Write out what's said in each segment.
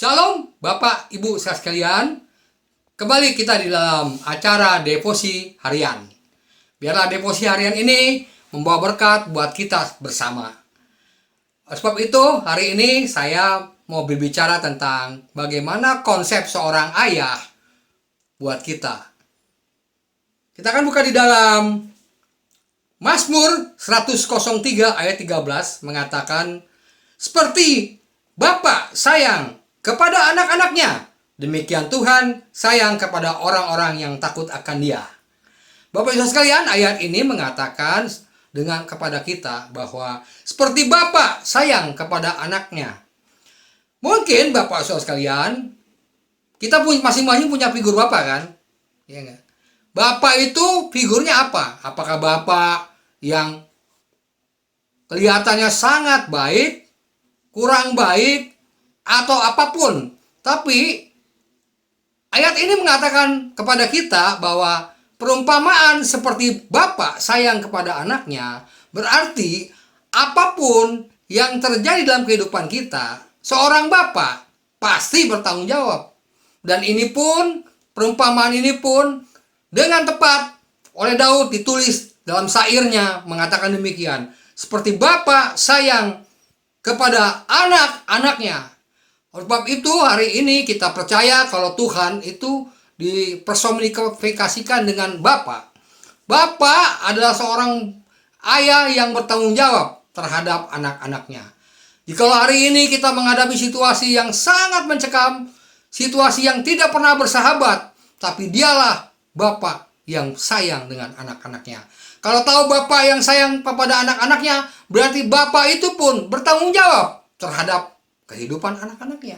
Shalom Bapak Ibu sekalian. Kembali kita di dalam acara devosi harian. Biarlah devosi harian ini membawa berkat buat kita bersama. Sebab itu hari ini saya mau berbicara tentang bagaimana konsep seorang ayah buat kita. Kita akan buka di dalam Mazmur 103 ayat 13 mengatakan, seperti Bapa sayang kepada anak-anaknya, demikian Tuhan sayang kepada orang-orang yang takut akan Dia. Bapak Ibu sekalian, ayat ini mengatakan kepada kita bahwa seperti Bapa sayang kepada anaknya. Mungkin Bapak Ibu sekalian, kita masing-masing punya figur Bapak kan? Ya enggak? Bapak itu figurnya apa? Apakah Bapak yang kelihatannya sangat baik, kurang baik, atau apapun? Tapi ayat ini mengatakan kepada kita bahwa perumpamaan seperti Bapak sayang kepada anaknya berarti apapun yang terjadi dalam kehidupan kita, seorang Bapak pasti bertanggung jawab. Dan ini pun, perumpamaan ini pun dengan tepat oleh Daud ditulis dalam syairnya mengatakan demikian. Seperti Bapa sayang kepada anak-anaknya. Sebab itu hari ini kita percaya kalau Tuhan itu dipersonifikasikan dengan Bapa. Bapa adalah seorang ayah yang bertanggung jawab terhadap anak-anaknya. Jikalau hari ini kita menghadapi situasi yang sangat mencekam, situasi yang tidak pernah bersahabat, tapi dialah Bapa yang sayang dengan anak-anaknya. Kalau tahu Bapa yang sayang kepada anak-anaknya, berarti Bapa itu pun bertanggung jawab terhadap kehidupan anak-anaknya.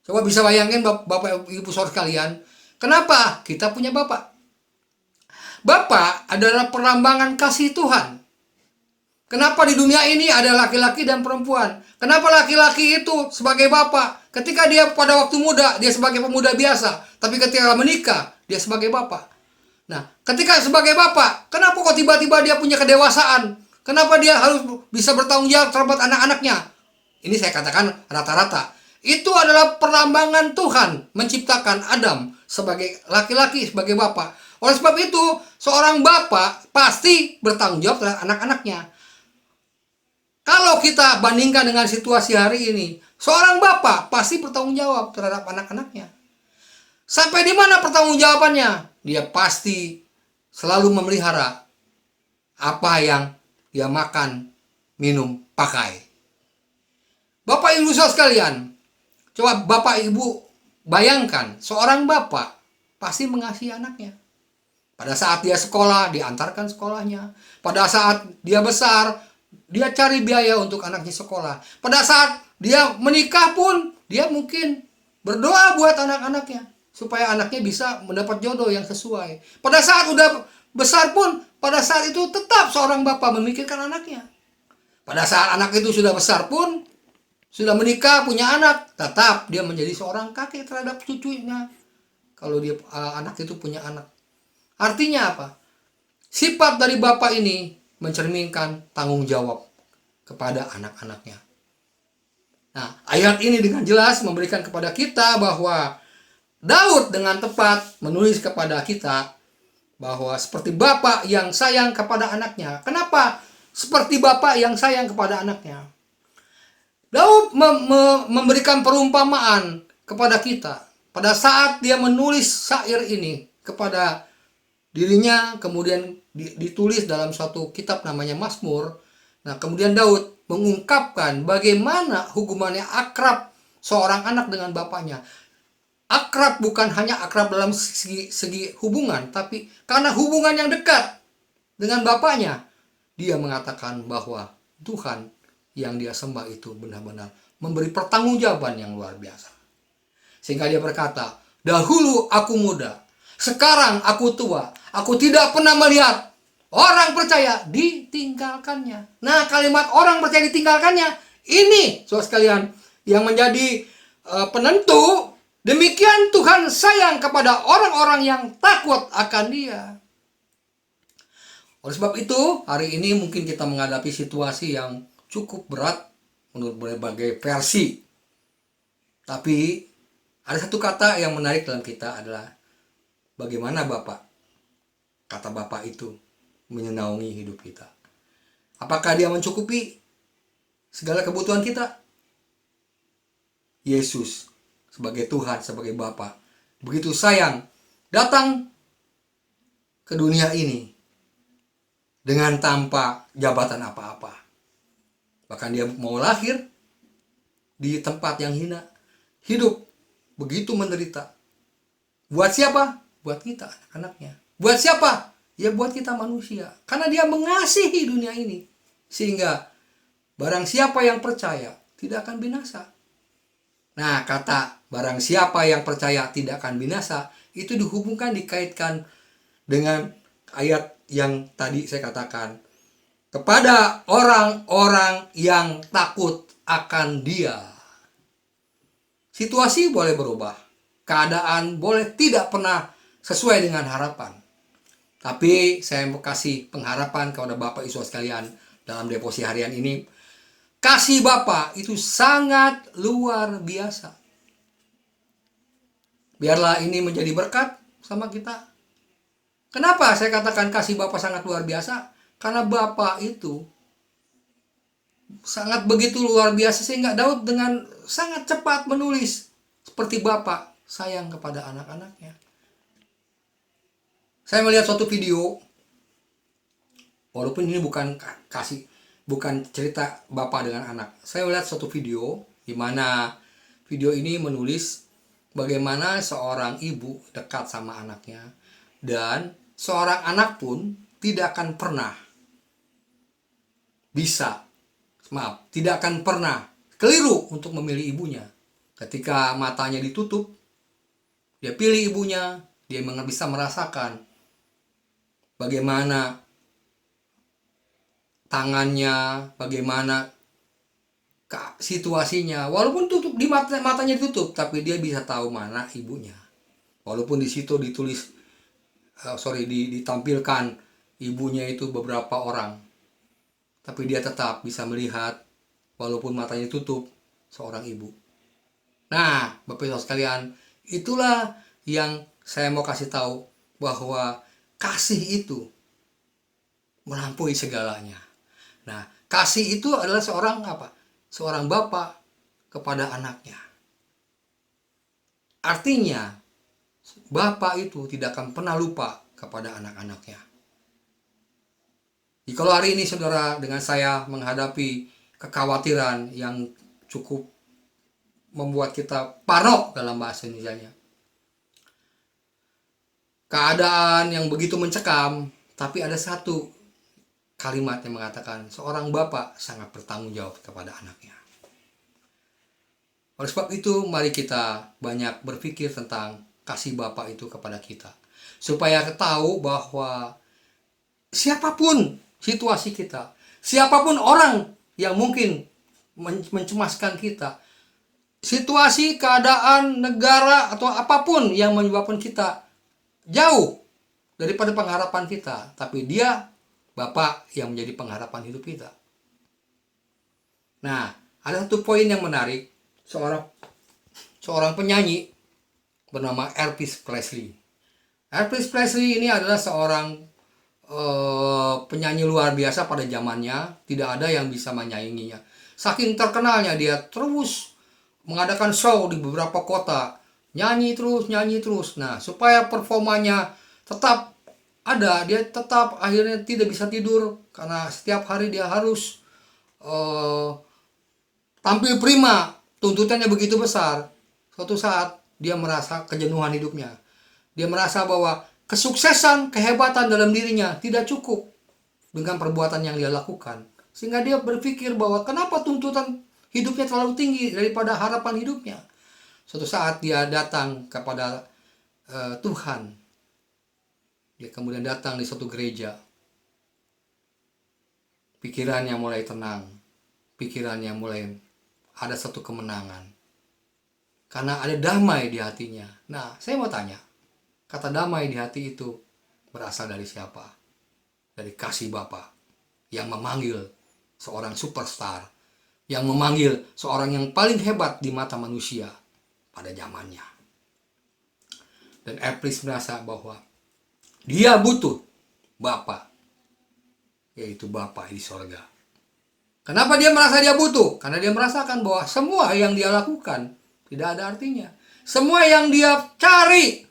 Coba bisa bayangin Bapak Ibu Saudara sekalian, kenapa kita punya Bapak? Bapak adalah perlambangan kasih Tuhan. Kenapa di dunia ini ada laki-laki dan perempuan? Kenapa laki-laki itu sebagai bapak? Ketika dia pada waktu muda, dia sebagai pemuda biasa. Tapi ketika menikah, dia sebagai bapak. Nah, ketika sebagai bapak, kenapa kok tiba-tiba dia punya kedewasaan? Kenapa dia harus bisa bertanggung jawab terhadap anak-anaknya? Ini saya katakan rata-rata. Itu adalah perlambangan Tuhan menciptakan Adam sebagai laki-laki, sebagai bapak. Oleh sebab itu, seorang bapak pasti bertanggung jawab terhadap anak-anaknya. Kalau kita bandingkan dengan situasi hari ini, seorang bapak pasti bertanggung jawab terhadap anak-anaknya. Sampai di mana pertanggungjawabannya? Dia pasti selalu memelihara apa yang dia makan, minum, pakai. Bapak Ibu Saudara sekalian, coba Bapak Ibu bayangkan, seorang bapak pasti mengasihi anaknya. Pada saat dia sekolah, diantarkan sekolahnya. Pada saat dia besar, dia cari biaya untuk anaknya sekolah. Pada saat dia menikah pun, dia mungkin berdoa buat anak-anaknya supaya anaknya bisa mendapat jodoh yang sesuai. Pada saat udah besar pun, pada saat itu tetap seorang bapak memikirkan anaknya. Pada saat anak itu sudah besar pun, sudah menikah, punya anak, tetap dia menjadi seorang kakek terhadap cucunya. Kalau dia anak itu punya anak. Artinya apa? Sifat dari bapak ini mencerminkan tanggung jawab kepada anak-anaknya. Nah, ayat ini dengan jelas memberikan kepada kita bahwa Daud dengan tepat menulis kepada kita bahwa seperti bapak yang sayang kepada anaknya. Kenapa? Seperti bapak yang sayang kepada anaknya. Daud memberikan perumpamaan kepada kita pada saat dia menulis syair ini kepada dirinya, kemudian ditulis dalam suatu kitab namanya Mazmur. Nah, kemudian Daud mengungkapkan bagaimana hubungannya akrab seorang anak dengan bapaknya. Akrab bukan hanya akrab dalam segi hubungan, tapi karena hubungan yang dekat dengan bapaknya, dia mengatakan bahwa Tuhan yang dia sembah itu benar-benar memberi pertanggungjawaban yang luar biasa. Sehingga dia berkata, dahulu aku muda, sekarang aku tua, aku tidak pernah melihat orang percaya ditinggalkannya. Nah, kalimat orang percaya ditinggalkannya, ini saudara sekalian yang menjadi penentu. Demikian Tuhan sayang kepada orang-orang yang takut akan Dia. Oleh sebab itu, hari ini mungkin kita menghadapi situasi yang cukup berat menurut berbagai versi. Tapi ada satu kata yang menarik dalam kita adalah bagaimana Bapak, kata Bapak itu menyenangi hidup kita. Apakah dia mencukupi segala kebutuhan kita? Yesus sebagai Tuhan, sebagai Bapa, begitu sayang datang ke dunia ini dengan tanpa jabatan apa-apa. Bahkan dia mau lahir di tempat yang hina, hidup begitu menderita. Buat siapa? Buat kita, anak-anaknya. Buat siapa? Ya buat kita manusia. Karena dia mengasihi dunia ini. Sehingga barang siapa yang percaya tidak akan binasa. Nah, kata barang siapa yang percaya tidak akan binasa itu dihubungkan, dikaitkan dengan ayat yang tadi saya katakan. Kepada orang-orang yang takut akan Dia. Situasi boleh berubah. Keadaan boleh tidak pernah sesuai dengan harapan. Tapi saya mau kasih pengharapan kepada Bapak Ibu sekalian dalam devosi harian ini. Kasih Bapa itu sangat luar biasa. Biarlah ini menjadi berkat sama kita. Kenapa saya katakan kasih Bapa sangat luar biasa? Karena Bapa itu sangat begitu luar biasa sehingga Daud dengan sangat cepat menulis seperti Bapa sayang kepada anak-anaknya. Saya melihat suatu video, walaupun ini bukan cerita bapak dengan anak. Saya melihat suatu video di mana video ini menulis bagaimana seorang ibu dekat sama anaknya dan seorang anak pun tidak akan pernah tidak akan pernah keliru untuk memilih ibunya. Ketika matanya ditutup, dia pilih ibunya, dia bisa merasakan bagaimana tangannya, bagaimana situasinya. Walaupun tutup di matanya ditutup, tapi dia bisa tahu mana ibunya. Walaupun di situ ditampilkan ibunya itu beberapa orang, tapi dia tetap bisa melihat walaupun matanya tutup seorang ibu. Nah, Bapak Ibu sekalian, itulah yang saya mau kasih tahu bahwa kasih itu melampaui segalanya. Nah, kasih itu adalah seorang bapak kepada anaknya. Artinya, bapak itu tidak akan pernah lupa kepada anak-anaknya. Jika hari ini saudara dengan saya menghadapi kekhawatiran yang cukup membuat kita parno dalam bahasa Indonesianya. Keadaan yang begitu mencekam, tapi ada satu kalimat yang mengatakan seorang bapak sangat bertanggung jawab kepada anaknya. Oleh sebab itu, mari kita banyak berpikir tentang kasih bapak itu kepada kita. Supaya tahu bahwa siapapun situasi kita, siapapun orang yang mungkin mencemaskan kita, situasi, keadaan, negara, atau apapun yang menyebabkan kita jauh daripada pengharapan kita, tapi dia Bapak yang menjadi pengharapan hidup kita. Nah, ada satu poin yang menarik. Seorang penyanyi bernama Elvis Presley. Elvis Presley ini adalah seorang penyanyi luar biasa pada zamannya. Tidak ada yang bisa menyainginya. Saking terkenalnya, dia terus mengadakan show di beberapa kota. Nyanyi terus. Nah, supaya performanya tetap ada, dia tetap akhirnya tidak bisa tidur karena setiap hari dia harus tampil prima. Tuntutannya begitu besar. Suatu saat dia merasa kejenuhan hidupnya. Dia merasa bahwa kesuksesan, kehebatan dalam dirinya tidak cukup dengan perbuatan yang dia lakukan. Sehingga dia berpikir bahwa kenapa tuntutan hidupnya terlalu tinggi daripada harapan hidupnya. Suatu saat dia datang kepada Tuhan. Dia kemudian datang di suatu gereja. Pikirannya mulai tenang. Pikirannya mulai ada satu kemenangan. Karena ada damai di hatinya. Nah, saya mau tanya. Kata damai di hati itu berasal dari siapa? Dari kasih Bapa yang memanggil seorang superstar. Yang memanggil seorang yang paling hebat di mata manusia. pada zamannya. Dan Elpis merasa bahwa dia butuh Bapa, yaitu Bapa di sorga. Kenapa dia merasa dia butuh? Karena dia merasakan bahwa semua yang dia lakukan tidak ada artinya. Semua yang dia cari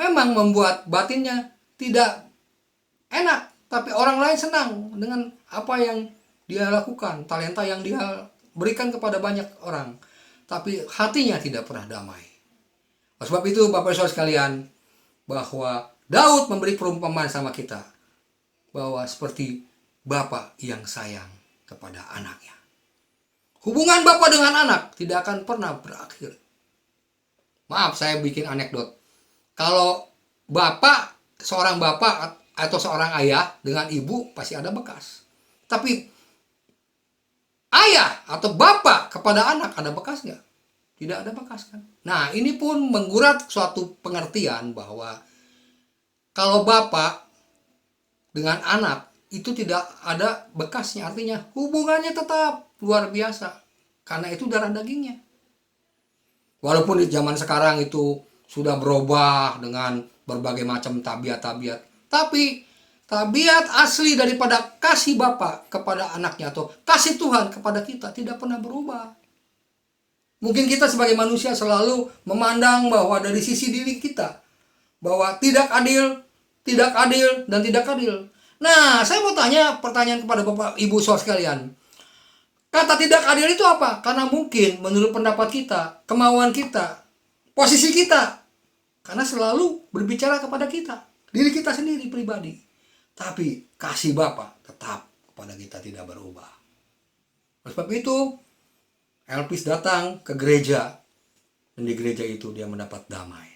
memang membuat batinnya tidak enak. Tapi orang lain senang dengan apa yang dia lakukan, talenta yang dia berikan kepada banyak orang. Tapi hatinya tidak pernah damai. Oleh sebab itu Bapak Ibu sekalian, bahwa Daud memberi perumpamaan sama kita. Bahwa seperti Bapa yang sayang kepada anaknya. Hubungan Bapa dengan anak tidak akan pernah berakhir. Maaf, saya bikin anekdot. Kalau seorang bapak atau seorang ayah dengan ibu pasti ada bekas. Tapi ayah atau bapak kepada anak ada bekas nggak? Tidak ada bekas kan? Nah, ini pun menggurat suatu pengertian bahwa kalau bapak dengan anak itu tidak ada bekasnya, artinya hubungannya tetap luar biasa karena itu darah dagingnya. Walaupun di zaman sekarang itu sudah berubah dengan berbagai macam tabiat-tabiat, tapi tabiat asli daripada kasih Bapa kepada anaknya atau kasih Tuhan kepada kita tidak pernah berubah. Mungkin kita sebagai manusia selalu memandang bahwa dari sisi diri kita bahwa tidak adil, dan tidak adil. Nah, saya mau tanya pertanyaan kepada Bapak Ibu saudara sekalian. Kata tidak adil itu apa? Karena mungkin menurut pendapat kita, kemauan kita, posisi kita. Karena selalu berbicara kepada kita, diri kita sendiri pribadi. Tapi kasih Bapa tetap kepada kita tidak berubah. Oleh sebab itu, Elpis datang ke gereja, dan di gereja itu dia mendapat damai.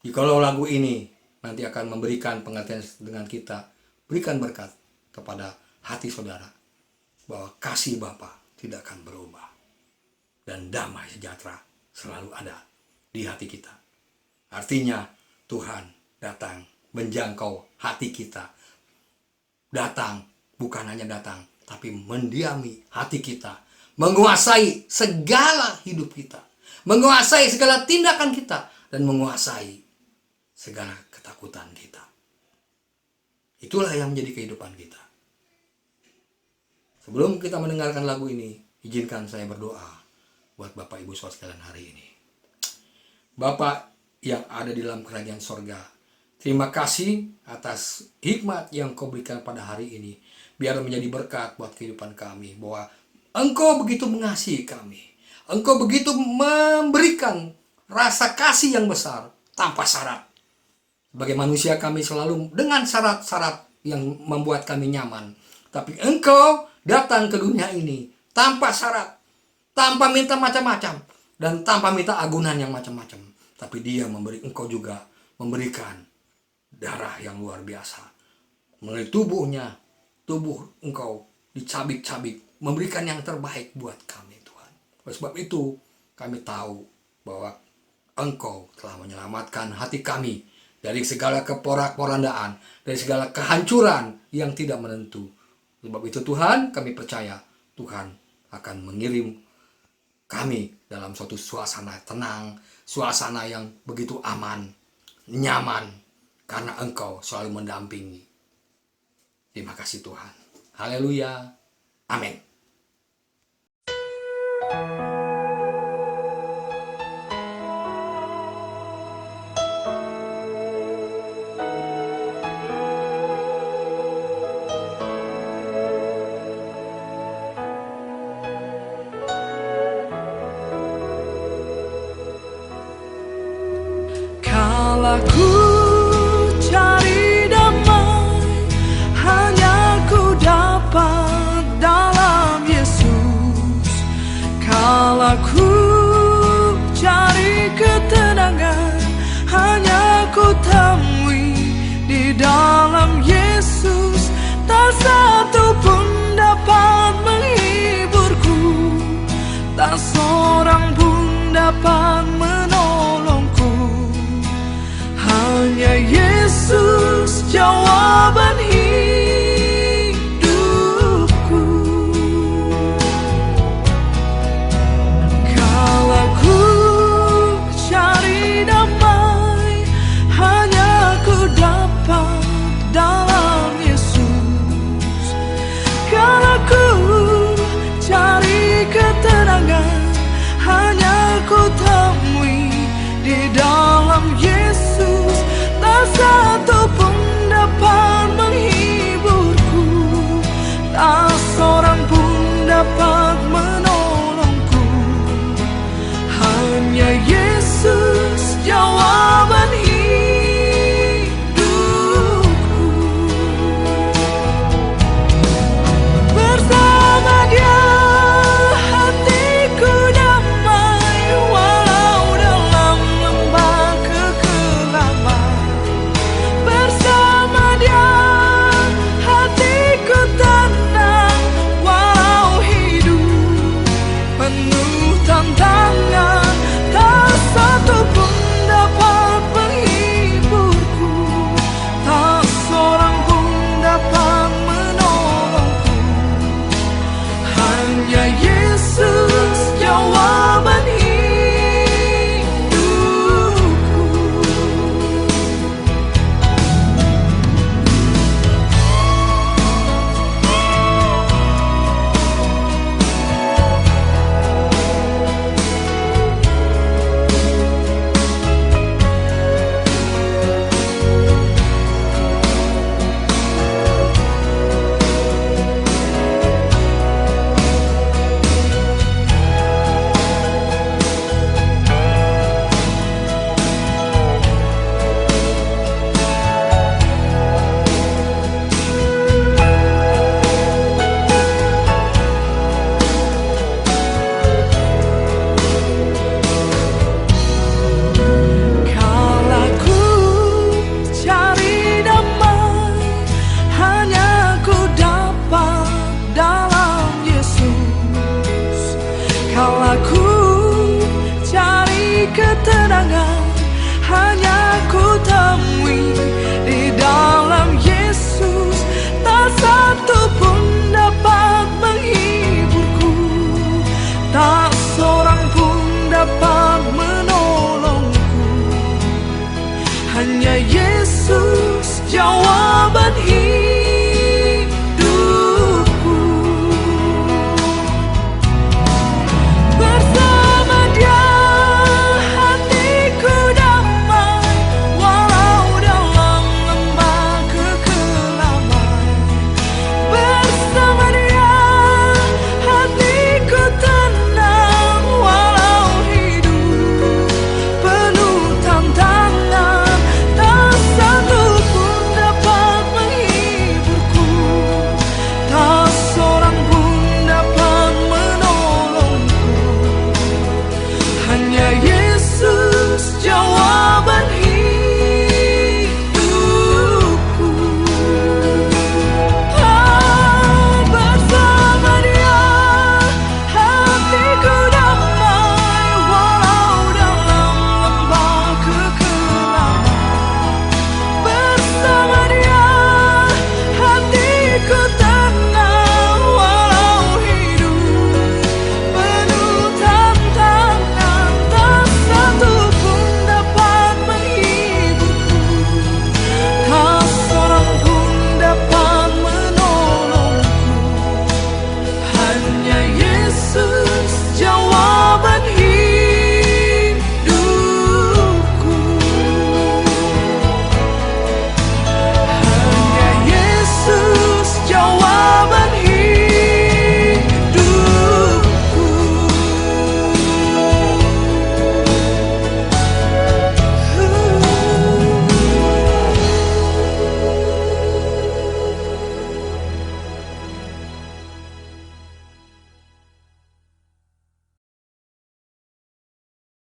Jikalau lagu ini nanti akan memberikan pengertian dengan kita, berikan berkat kepada hati saudara, bahwa kasih Bapa tidak akan berubah. Dan damai sejahtera selalu ada di hati kita. Artinya Tuhan datang menjangkau hati kita. Datang, bukan hanya datang, tapi mendiami hati kita. Menguasai segala hidup kita. Menguasai segala tindakan kita. Dan menguasai segala ketakutan kita. Itulah yang menjadi kehidupan kita. Sebelum kita mendengarkan lagu ini, izinkan saya berdoa buat Bapak Ibu saudara sekalian hari ini. Bapak yang ada di dalam kerajaan sorga, terima kasih atas hikmat yang Kau berikan pada hari ini. Biar menjadi berkat buat kehidupan kami, bahwa Engkau begitu mengasihi kami. Engkau begitu memberikan rasa kasih yang besar tanpa syarat. Sebagai manusia kami selalu dengan syarat-syarat yang membuat kami nyaman. Tapi Engkau datang ke dunia ini tanpa syarat, tanpa minta macam-macam, dan tanpa minta agunan yang macam-macam. Tapi Engkau juga memberikan darah yang luar biasa. Melalui tubuh Engkau dicabik-cabik, memberikan yang terbaik buat kami Tuhan. Oleh sebab itu kami tahu bahwa Engkau telah menyelamatkan hati kami dari segala keporak-porandaan, dari segala kehancuran yang tidak menentu. Sebab itu Tuhan, kami percaya Tuhan akan mengirim kami dalam suatu suasana tenang, suasana yang begitu aman, nyaman, karena Engkau selalu mendampingi. Terima kasih Tuhan. Haleluya. Amin.